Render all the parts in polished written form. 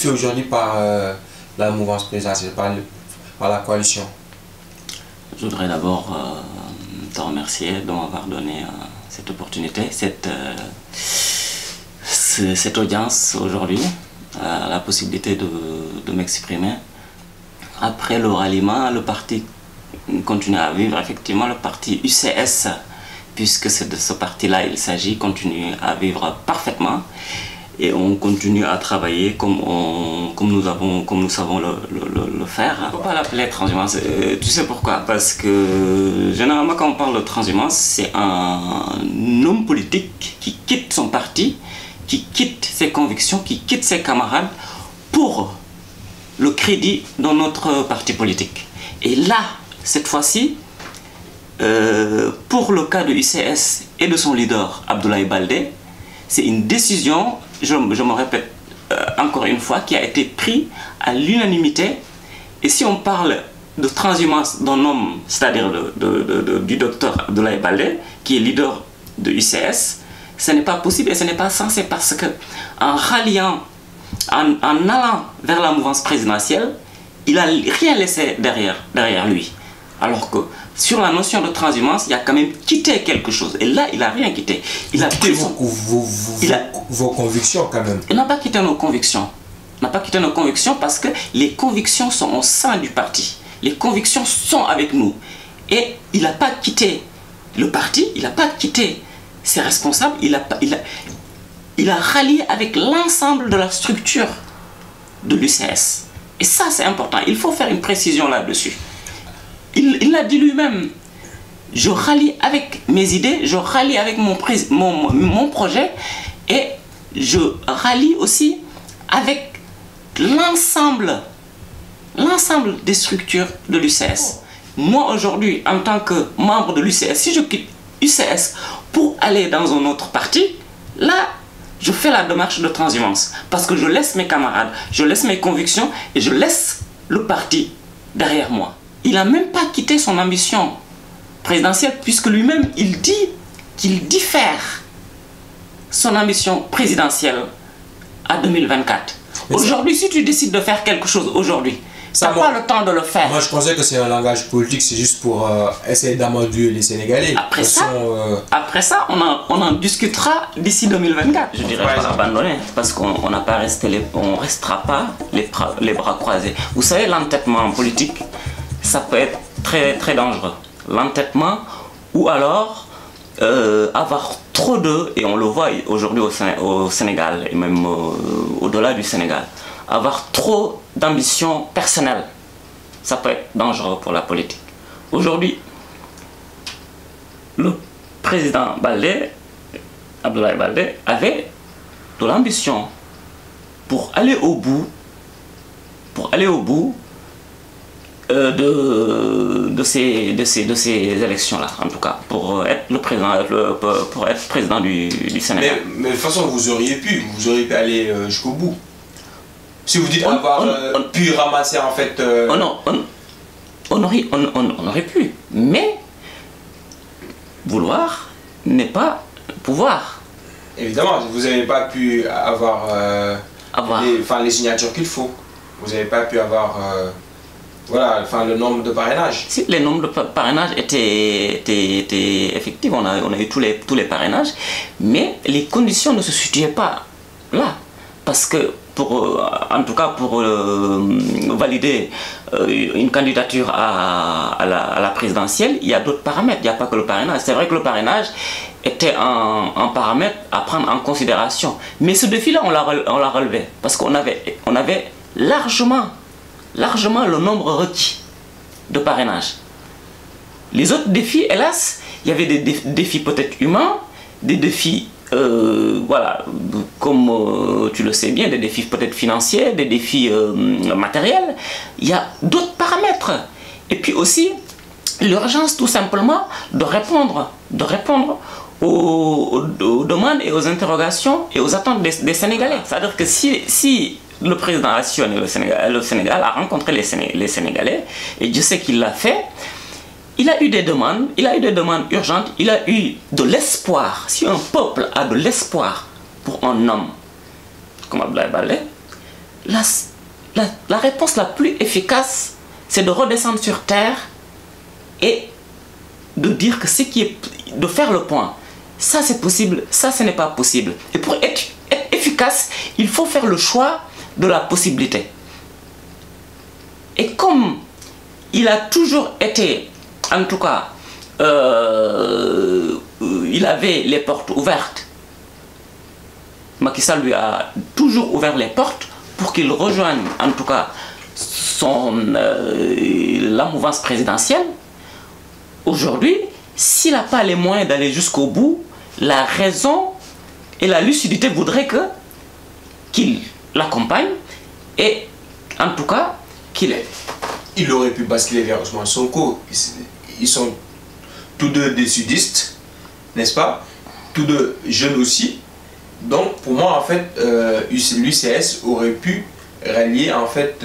fait aujourd'hui par la mouvance présidentielle, par la coalition? Je voudrais d'abord te remercier de m'avoir donné cette opportunité, cette audience aujourd'hui, la possibilité de m'exprimer. Après le ralliement, le parti continue à vivre, effectivement, le parti UCS, puisque c'est de ce parti-là il s'agit, continue à vivre parfaitement. Et on continue à travailler comme nous savons le faire. On ne peut pas l'appeler transhumance. Tu sais pourquoi? Parce que généralement quand on parle de transhumance, c'est un homme politique qui quitte son parti, qui quitte ses convictions, qui quitte ses camarades pour le crédit dans notre parti politique. Et là, cette fois-ci, pour le cas de UCS et de son leader Abdoulaye Baldé, c'est une décision, je me répète encore une fois, qui a été prise à l'unanimité. Et si on parle de transhumance d'un homme, c'est-à-dire du docteur Abdoulaye Baldé, qui est leader de UCS, ce n'est pas possible et ce n'est pas censé, parce que en ralliant, en allant vers la mouvance présidentielle, il n'a rien laissé derrière lui. Alors que sur la notion de transhumance, il a quand même quitté quelque chose. Et là, il n'a rien quitté. Il a quitté vos convictions quand même. Il n'a pas quitté nos convictions. Il n'a pas quitté nos convictions parce que les convictions sont au sein du parti. Les convictions sont avec nous. Et il n'a pas quitté le parti, il n'a pas quitté ses responsables, il a rallié avec l'ensemble de la structure de l'UCS. Et ça, c'est important. Il faut faire une précision là-dessus. Il l'a dit lui-même. Je rallie avec mes idées, je rallie avec mon projet et je rallie aussi avec l'ensemble des structures de l'UCS. Moi, aujourd'hui, en tant que membre de l'UCS, si je quitte UCS pour aller dans un autre parti, là, je fais la démarche de transhumance. Parce que je laisse mes camarades, je laisse mes convictions et je laisse le parti derrière moi. Il n'a même pas quitté son ambition présidentielle, puisque lui-même, il dit qu'il diffère son ambition présidentielle à 2024. Aujourd'hui, si tu décides de faire quelque chose aujourd'hui, tu n'as pas le temps de le faire. Moi, je pensais que c'est un langage politique, c'est juste pour essayer d'amadouer les Sénégalais. Après ça, on en discutera d'ici 2024. Je dirais pas abandonner, parce qu'on n'a pas resté, on restera pas les bras croisés. Vous savez, l'entêtement politique, ça peut être très très dangereux. L'entêtement, ou alors avoir trop de, et on le voit aujourd'hui au Sénégal, et même au-delà du Sénégal, avoir trop d'ambition personnelle, ça peut être dangereux pour la politique. Aujourd'hui, le président Baldé, Abdoulaye Baldé, avait de l'ambition pour aller au bout, de ces élections-là, en tout cas, pour être le président du Sénégal. Mais de toute façon, vous auriez pu aller jusqu'au bout. Si vous dites avoir pu ramasser en fait... On aurait pu, mais vouloir n'est pas pouvoir. Évidemment, vous n'avez pas pu avoir les signatures qu'il faut. Vous n'avez pas pu avoir le nombre de parrainages. Si les nombres de parrainages étaient effectifs, on a eu tous les parrainages, mais les conditions ne se situaient pas là. Parce que, en tout cas pour valider une candidature à la présidentielle, il y a d'autres paramètres, il n'y a pas que le parrainage. C'est vrai que le parrainage était un paramètre à prendre en considération. Mais ce défi-là, on l'a relevé. Parce qu'on avait largement le nombre requis de parrainage. Les autres défis, hélas, il y avait des défis peut-être humains, des défis, comme tu le sais bien, des défis peut-être financiers, des défis matériels. Il y a d'autres paramètres. Et puis aussi, l'urgence tout simplement de répondre aux demandes et aux interrogations et aux attentes des Sénégalais. C'est-à-dire que si le président a sillonné le Sénégal a rencontré les Sénégalais, et Dieu sait qu'il l'a fait, il a eu des demandes urgentes, il a eu de l'espoir. Si un peuple a de l'espoir pour un homme comme Abdoulaye Baldé, la réponse la plus efficace, c'est de redescendre sur terre et de dire que ce qui est... de faire le point. Ça c'est possible, ça ce n'est pas possible. Et pour être efficace, il faut faire le choix de la possibilité. Et comme il a toujours été, en tout cas, il avait les portes ouvertes, Macky Sall lui a toujours ouvert les portes pour qu'il rejoigne, en tout cas, la mouvance présidentielle. Aujourd'hui, s'il n'a pas les moyens d'aller jusqu'au bout, la raison et la lucidité voudraient qu'il l'accompagne et, en tout cas, qu'il est. Il aurait pu basculer vers Ousmane Sonko. Ils sont tous deux des sudistes, n'est-ce pas? Tous deux jeunes aussi. Donc, pour moi, en fait, l'UCS aurait pu rallier, en fait,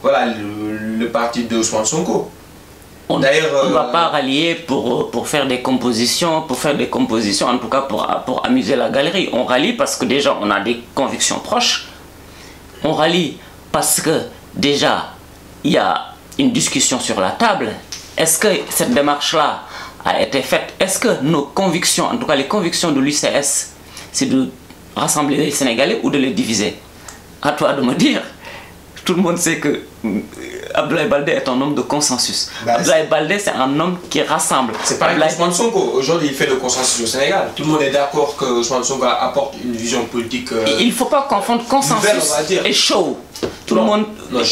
voilà, le parti de Ousmane Sonko. On ne va pas rallier pour faire des compositions, en tout cas pour amuser la galerie. On rallie parce que déjà on a des convictions proches. On rallie parce que déjà il y a une discussion sur la table. Est-ce que cette démarche-là a été faite? Est-ce que nos convictions, en tout cas les convictions de l'UCS, c'est de rassembler les Sénégalais ou de les diviser? À toi de me dire. Tout le monde sait que Abdoulaye Baldé est un homme de consensus. Abdoulaye Baldé, c'est un homme qui rassemble. C'est pas Ousmane Sonko. Aujourd'hui, il fait le consensus au Sénégal. Tout le monde est d'accord que Ousmane Sonko apporte une vision politique. Il ne faut pas confondre consensus et show. Tout le monde.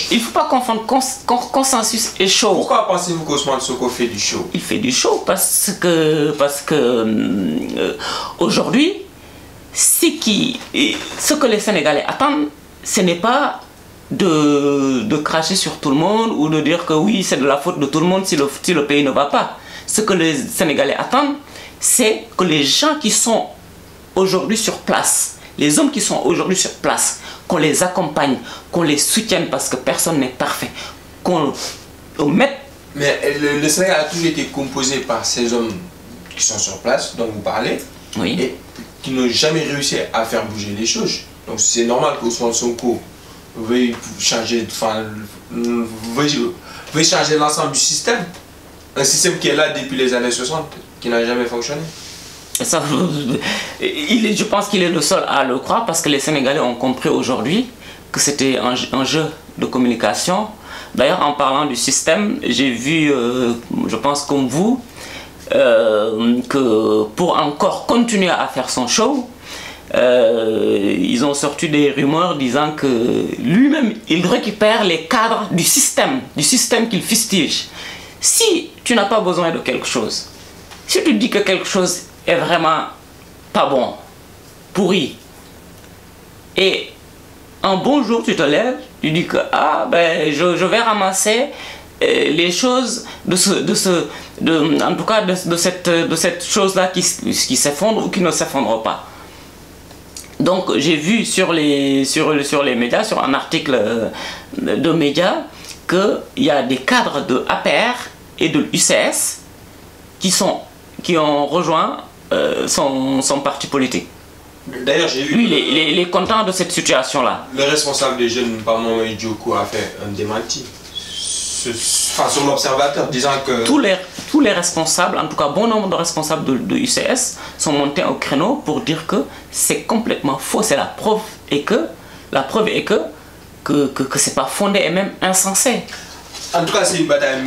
Il ne faut pas confondre consensus et show. Pourquoi pensez-vous qu'Ousmane Sonko fait du show? Il fait du show parce que aujourd'hui, ce que les Sénégalais attendent, ce n'est pas de cracher sur tout le monde ou de dire que oui, c'est de la faute de tout le monde si le pays ne va pas. Ce que les Sénégalais attendent, c'est que les gens qui sont aujourd'hui sur place, les hommes qui sont aujourd'hui sur place, qu'on les accompagne, qu'on les soutienne parce que personne n'est parfait, qu'on mette... Mais le Sénégal a toujours été composé par ces hommes qui sont sur place, dont vous parlez, oui, et qui n'ont jamais réussi à faire bouger les choses. Donc c'est normal qu'Ousmane Sonko veuille changer l'ensemble du système. Un système qui est là depuis les années 60, qui n'a jamais fonctionné. Ça, je pense qu'il est le seul à le croire parce que les Sénégalais ont compris aujourd'hui que c'était un jeu de communication. D'ailleurs, en parlant du système, j'ai vu, je pense comme vous, que pour encore continuer à faire son show, ils ont sorti des rumeurs disant que lui-même, il récupère les cadres du système qu'il fustige. Si tu n'as pas besoin de quelque chose, si tu dis que quelque chose est vraiment pas bon, pourri, et un bon jour tu te lèves, tu dis que ah, ben, je vais ramasser les choses en tout cas de cette chose-là qui s'effondre ou qui ne s'effondre pas. Donc j'ai vu sur les médias, sur un article de médias, qu'il y a des cadres de APR et de l'UCS qui ont rejoint son parti politique. D'ailleurs, j'ai vu... Lui, il est content de cette situation-là. Le responsable des jeunes, Pamon Djoko, a fait un démenti sur l'observateur, disant que... Tous les responsables, en tout cas bon nombre de responsables de UCS, sont montés au créneau pour dire que c'est complètement faux. C'est la preuve est que c'est pas fondé et même insensé. En tout cas, c'est une bataille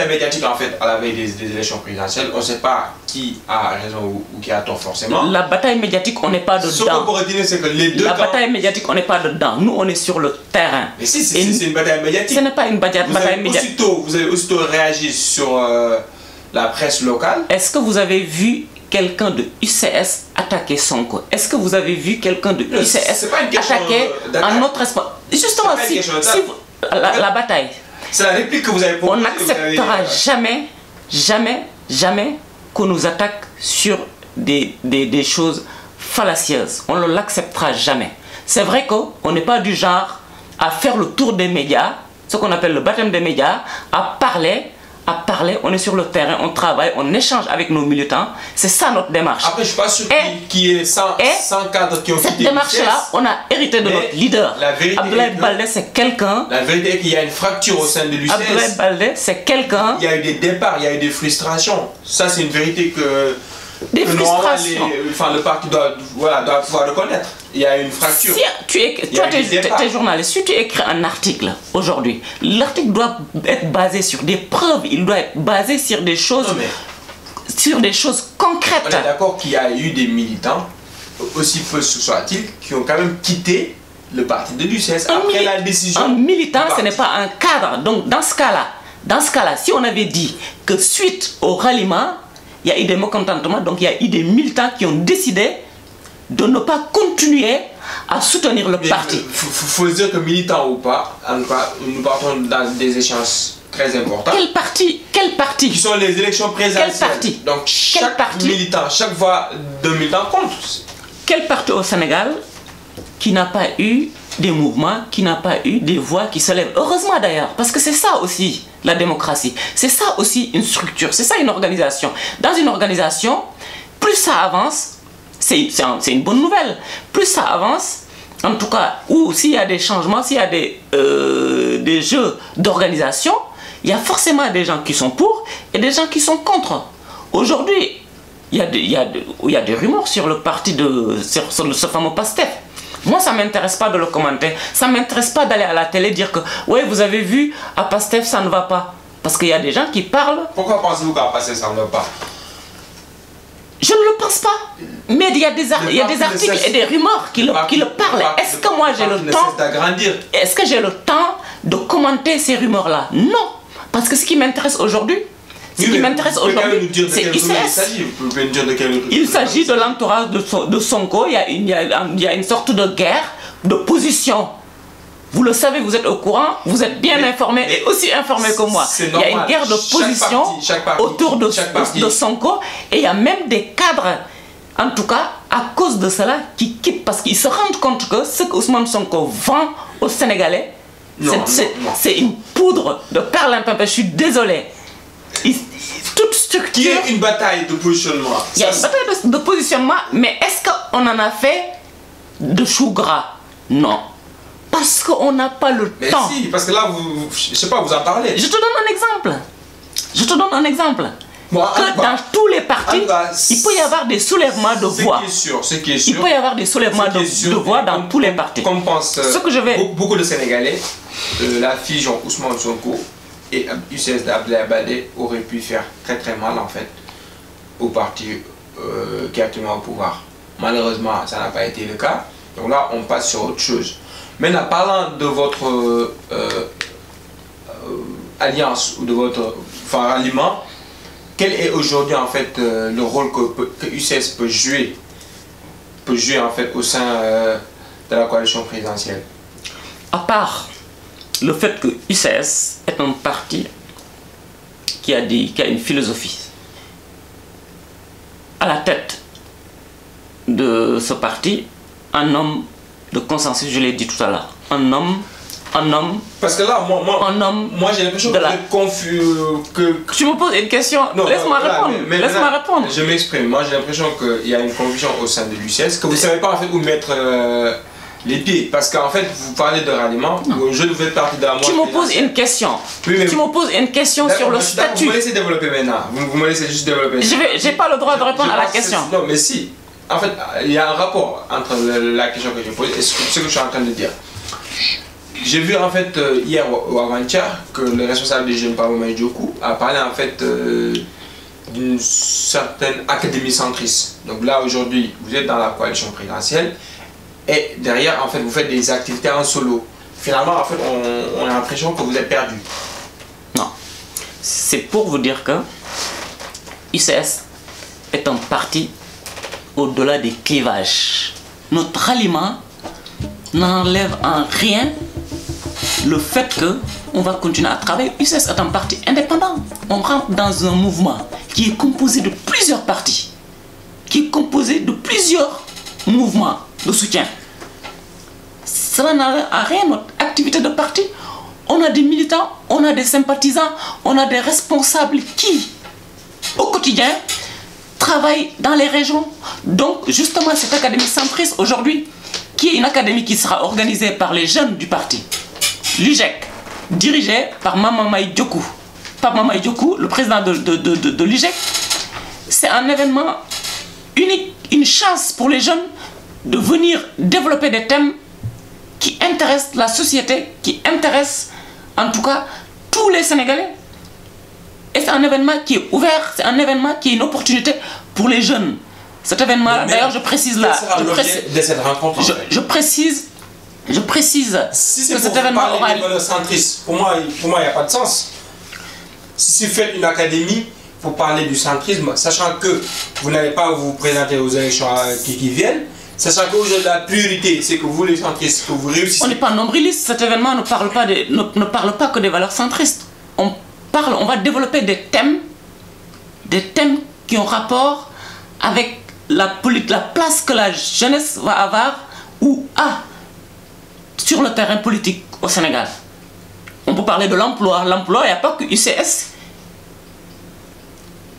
médiatique en fait à la veille des élections présidentielles. On ne sait pas qui a raison ou qui a tort forcément. La bataille médiatique, on n'est pas dedans. Ce qu'on pourrait dire, c'est que les deux bataille médiatique, on n'est pas dedans. Nous, on est sur le terrain. Mais si, c'est une bataille médiatique. Ce n'est pas une bataille médiatique. Vous avez aussitôt réagi sur la presse locale. Est-ce que vous avez vu quelqu'un de UCS attaquer Sonko? Est-ce que vous avez vu quelqu'un de UCS attaquer un autre responsable? Justement, la bataille. C'est la réplique que vous avez posée. On n'acceptera jamais qu'on nous attaque sur des choses fallacieuses. On ne l'acceptera jamais. C'est vrai qu'on n'est pas du genre à faire le tour des médias, ce qu'on appelle le baptême des médias, à parler à parler, on est sur le terrain, on travaille, on échange avec nos militants. C'est ça notre démarche. Après, je ne suis pas sûr qu'il y ait 100 cadres qui ont quitté cette démarche-là, on a hérité de notre leader. Abdoulaye Baldé, c'est quelqu'un. La vérité est qu'il y a une fracture au sein de l'UCS. Abdoulaye Baldé, c'est quelqu'un. Il y a eu des départs, il y a eu des frustrations. Ça, c'est une vérité que... Des frustrations. Le parti doit pouvoir reconnaître. Il y a une fracture. Si toi, tu es journaliste, si tu écris un article aujourd'hui, l'article doit être basé sur des preuves, il doit être basé sur des choses, sur des choses concrètes. On est d'accord qu'il y a eu des militants, aussi peu soit-il, qui ont quand même quitté le parti de l'UCS après la décision. Un militant, ce n'est pas un cadre. Donc, dans ce cas-là, si on avait dit que suite au ralliement, il y a eu des mécontentements, donc il y a eu des militants qui ont décidé de ne pas continuer à soutenir le parti. Il faut dire que militant ou pas, en tout cas, nous partons dans des échanges très importants. Quel parti Qui sont les élections présidentielles. Quel parti? Donc chaque militant, chaque voix de militant compte. Quel parti au Sénégal qui n'a pas eu des mouvements, qui n'a pas eu des voix qui se lèvent? Heureusement d'ailleurs, parce que c'est ça aussi la démocratie. C'est ça aussi une structure, c'est ça une organisation. Dans une organisation, plus ça avance, c'est une bonne nouvelle. Plus ça avance, en tout cas, ou s'il y a des changements, s'il y a des jeux d'organisation, il y a forcément des gens qui sont pour et des gens qui sont contre. Aujourd'hui, il y a des rumeurs sur le parti sur ce fameux PASTEF. Moi, ça ne m'intéresse pas de le commenter. Ça ne m'intéresse pas d'aller à la télé dire que oui, vous avez vu, à PASTEF, ça ne va pas. Parce qu'il y a des gens qui parlent. Pourquoi pensez-vous qu'à PASTEF, ça ne va pas? Je ne le pense pas. Mais il y a des articles et des rumeurs qui le parlent. Est-ce que moi j'ai le temps? Est-ce que j'ai le temps de commenter ces rumeurs-là? Non. Parce que ce qui m'intéresse aujourd'hui, ce qui m'intéresse aujourd'hui, c'est ICS. Il s'agit de l'entourage de Sonko. Il y a une sorte de guerre de position. Vous le savez, vous êtes au courant, vous êtes bien informé et aussi informé que moi. Il y a une guerre de position autour de Sonko et il y a même des cadres, en tout cas, à cause de cela, qui quittent parce qu'ils se rendent compte que ce qu'Ousmane Sonko vend aux Sénégalais, c'est une poudre de perlimpinpin. Je suis désolé. Toute structure... Il y a une bataille de positionnement. Il y a une bataille de positionnement, mais est-ce qu'on en a fait de chou gras? Non. Parce qu'on n'a pas le temps. Mais si, parce que là, je ne sais pas, vous en parlez. Je te donne un exemple. Bon, que dans tous les partis, il peut y avoir des soulèvements de voix. Ce qui est sûr. Il peut y avoir des soulèvements de voix dans tous les partis. Comme pense beaucoup de Sénégalais, la fusion Ousmane Sonko et UCS d'Abdoulaye Baldé aurait pu faire très très mal en fait au parti qui est actuellement au pouvoir. Malheureusement, ça n'a pas été le cas. Donc là, on passe sur autre chose. Maintenant, parlant de votre alliance ou de votre ralliement, quel est aujourd'hui en fait le rôle que UCS peut jouer en fait au sein de la coalition présidentielle? À part le fait que UCS est un parti qui a une philosophie. À la tête de ce parti, un homme de consensus, je l'ai dit tout à l'heure. Un homme. Parce que là, moi j'ai l'impression que vous êtes confus. Tu me poses une question. Laisse-moi répondre. Je m'exprime. Moi j'ai l'impression qu'il y a une confusion au sein de l'UCS, que vous ne savez pas en fait où mettre les pieds. Parce qu'en fait, vous parlez de ralliement. Je devais partir de la moitié. Tu me poses une question. Oui, tu me poses une question sur le statut. Vous me laissez développer maintenant. Vous me laissez juste développer. Je n'ai pas le droit de répondre à la question. Non, mais si. En fait, il y a un rapport entre la question que je pose et ce que je suis en train de dire. J'ai vu en fait hier ou avant-hier que le responsable des jeunes Pablo Maïdjokou a parlé en fait d'une certaine académie centriste. Donc là aujourd'hui, vous êtes dans la coalition présidentielle et derrière en fait vous faites des activités en solo. Finalement en fait on a l'impression que vous êtes perdu. Non, c'est pour vous dire que UCS est un parti au-delà des clivages. Notre ralliement n'enlève en rien le fait qu'on va continuer à travailler. UCS est un parti indépendant. On rentre dans un mouvement qui est composé de plusieurs partis, qui est composé de plusieurs mouvements de soutien. Cela n'enlève en rien notre activité de parti. on a des militants, on a des sympathisants, on a des responsables qui, au quotidien, travaillent dans les régions. Donc, justement, cette académie centriste, aujourd'hui, qui est une académie qui sera organisée par les jeunes du parti, l'UJEC, dirigée par Mamamaï Diokou. Par Mamamaï Diokou, le président de l'UJEC, c'est un événement unique, une chance pour les jeunes de venir développer des thèmes qui intéressent la société, qui intéressent en tout cas tous les Sénégalais. Et c'est un événement qui est ouvert, c'est un événement qui est une opportunité pour les jeunes. Cet événement, d'ailleurs, je précise là, de cette rencontre, je précise si que cet événement aura des valeurs centristes, pour moi, il n'y a pas de sens. Si vous faites une académie pour parler du centrisme, sachant que vous n'allez pas vous présenter aux élections qui viennent, sachant qu'aujourd'hui la priorité c'est que vous les centristes, que vous réussissez. On n'est pas nombriliste, cet événement ne parle pas que des valeurs centristes. On va développer des thèmes qui ont rapport avec la place que la jeunesse va avoir ou a sur le terrain politique au Sénégal. On peut parler de l'emploi. L'emploi, il n'y a pas que UCS.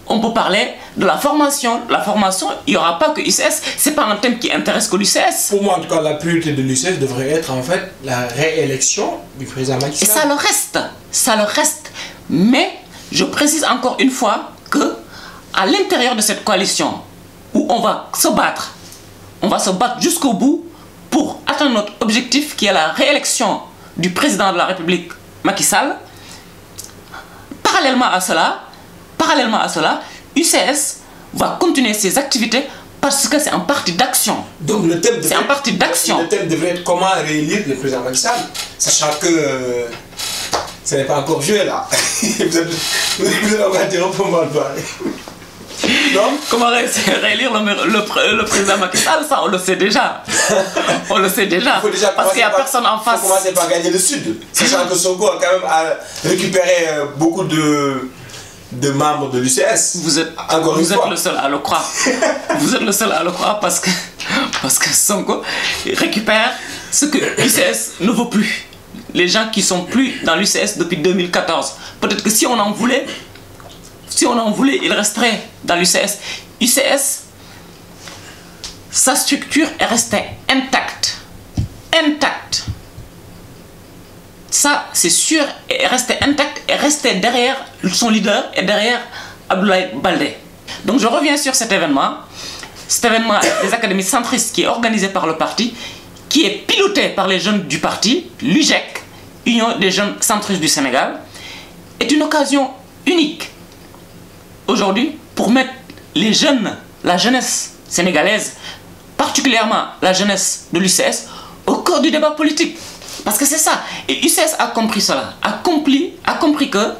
On peut parler de la formation. La formation, il n'y aura pas que UCS. Ce n'est pas un thème qui intéresse que l'UCS. Pour moi, en tout cas, la priorité de l'UCS devrait être en fait la réélection du président Macky Sall. Et ça le reste. Ça le reste. Mais je précise encore une fois que à l'intérieur de cette coalition où on va se battre jusqu'au bout pour atteindre notre objectif qui est la réélection du président de la République Macky Sall. Parallèlement à cela, UCS va continuer ses activités parce que c'est un parti d'action. Donc le thème c'est un parti d'action. Le thème devrait être comment réélire le président Macky Sall, sachant que ce n'est pas encore joué là. vous êtes en train d'interrompre pour moi. Non? Comment réélire le président Macky Sall, ça on le sait déjà. On le sait déjà. Parce qu'il n'y a personne en face. Il faut commencer par gagner le Sud. Sachant que Sonko a quand même récupéré beaucoup de membres de l'UCS. Vous êtes le seul à le croire. Vous êtes le seul à le croire parce que Sonko récupère ce que l'UCS ne vaut plus. Les gens qui sont plus dans l'UCS depuis 2014. Peut-être que si on en voulait, il resterait dans l'UCS. UCS, sa structure est restée intacte. Intacte. Ça, c'est sûr, est resté intact, est resté derrière son leader et derrière Abdoulaye Baldé. Donc je reviens sur cet événement des académies centristes qui est organisé par le parti, qui est piloté par les jeunes du parti, l'UJEC, Union des jeunes centristes du Sénégal, est une occasion unique aujourd'hui pour mettre les jeunes, la jeunesse sénégalaise, particulièrement la jeunesse de l'UCS, au cœur du débat politique. Parce que c'est ça. Et UCS a compris cela, a compris que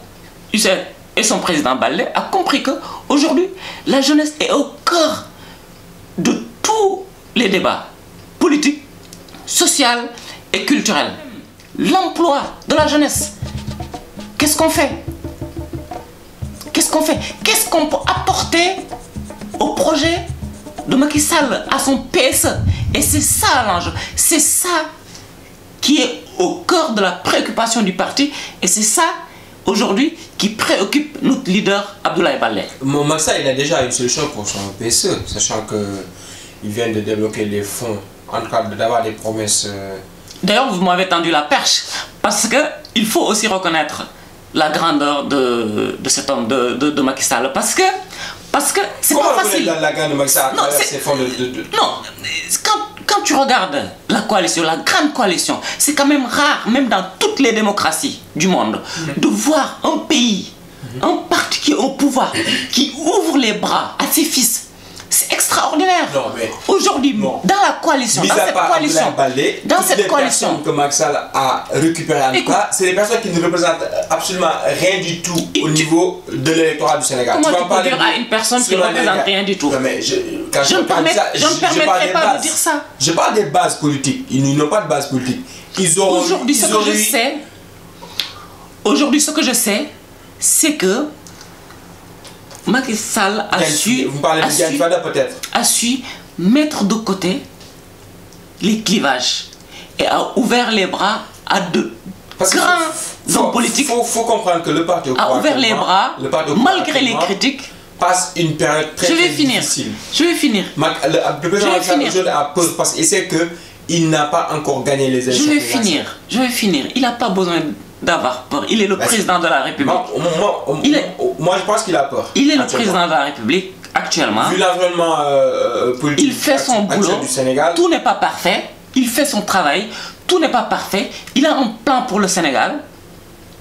UCS et son président Baldé a compris que aujourd'hui la jeunesse est au cœur de tous les débats politiques, sociaux et culturels. L'emploi de la jeunesse. Qu'est-ce qu'on fait? Qu'est-ce qu'on fait? Qu'est-ce qu'on peut apporter au projet de Macky Sall, à son PSE? Et c'est ça l'enjeu. C'est ça qui est au cœur de la préoccupation du parti. Et c'est ça, aujourd'hui, qui préoccupe notre leader Abdoulaye Baldé. Macky Sall, il a déjà une solution pour son PSE, sachant qu'il vient de débloquer les fonds, en tout cas d'avoir des promesses. D'ailleurs, vous m'avez tendu la perche, parce qu'il faut aussi reconnaître la grandeur de cet homme, de Macky Sall. Parce que c'est pas facile. La grandeur de Macky Sall à travers ces fonds Non, quand tu regardes la coalition, la grande coalition, c'est quand même rare, même dans toutes les démocraties du monde, de voir un pays, un parti qui est au pouvoir, qui ouvre les bras à ses fils. C'est extraordinaire. Aujourd'hui, dans la coalition, dans cette coalition, que Macky Sall a récupéré en tout cas, c'est des personnes qui ne représentent absolument rien du tout au niveau de l'électorat du Sénégal. Comment tu peux dire à une personne qui ne représente rien du tout? Je ne permettrai pas de dire ça. Je parle des bases politiques. Ils n'ont pas de base politique. Aujourd'hui, ce que je sais, c'est que Macky Sall a su mettre de côté les clivages et a ouvert les bras à de hommes politiques faut comprendre que le parti au pouvoir a ouvert les bras, malgré les critiques. Passe une période très difficile. Je vais finir. Le président a peur parce qu'il sait qu'il n'a pas encore gagné les élections. Je vais finir. Il n'a pas besoin d'avoir peur. Il est le président de la République. Moi, je pense qu'il a peur. Il est le président de la République actuellement. Vu l'environnement politique il fait son boulot du Sénégal. Tout n'est pas parfait. Il fait son travail. Tout n'est pas parfait. Il a un plan pour le Sénégal.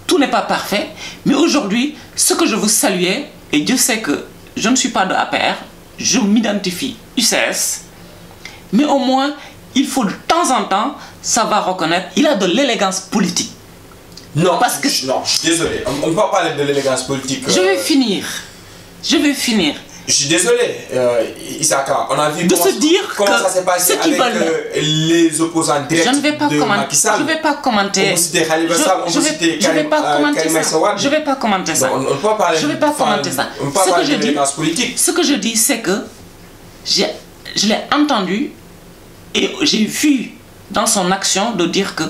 Tout n'est pas parfait. Mais aujourd'hui, ce que je veux saluer, et Dieu sait que je ne suis pas de APR, je m'identifie UCS, mais au moins, il faut de temps en temps savoir reconnaître, il a de l'élégance politique. Non, parce que, non, je suis désolé, on ne peut pas parler de l'élégance politique. Je vais finir. Je suis désolé, Issaka, on a vu comment ça s'est passé avec les opposants directs de Macky Sall. Je ne vais pas commenter. On citait Khalifa Sall, on citait Karim Meïssa Wade. Je ne vais pas commenter ça. On ne peut pas parler de l'élégance politique. Ce que je dis, c'est que je l'ai entendu et j'ai vu dans son action de dire que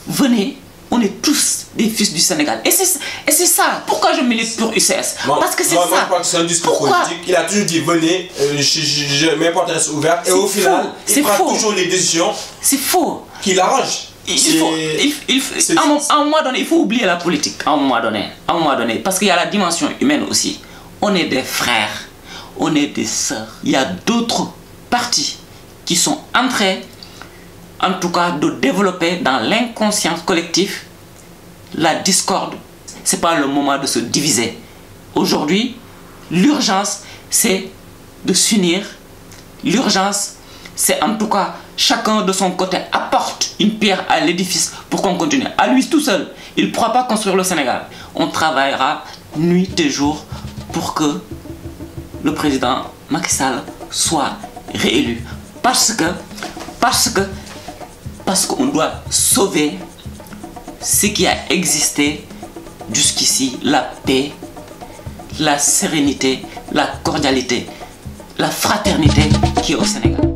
venez, on est tous des fils du Sénégal. Et c'est ça. Pourquoi je milite pour UCS? Parce que c'est ça. Moi, je crois que c'est un discours politique. Il a toujours dit venez, je mets porte ouverte. Et au final, il prend toujours les décisions. C'est faux. Qui l'arrangent. À un moment donné, il faut oublier la politique. À un moment donné. Parce qu'il y a la dimension humaine aussi. On est des frères. On est des sœurs. Il y a d'autres partis qui sont en train, en tout cas, de développer dans l'inconscience collective la discorde. Ce n'est pas le moment de se diviser. Aujourd'hui, l'urgence, c'est de s'unir. L'urgence, c'est en tout cas, chacun de son côté apporte une pierre à l'édifice pour qu'on continue. À lui tout seul, il ne pourra pas construire le Sénégal. On travaillera nuit et jour pour que le président Macky Sall soit réélu. Parce qu'on doit sauver ce qui a existé jusqu'ici, la paix, la sérénité, la cordialité, la fraternité qui est au Sénégal.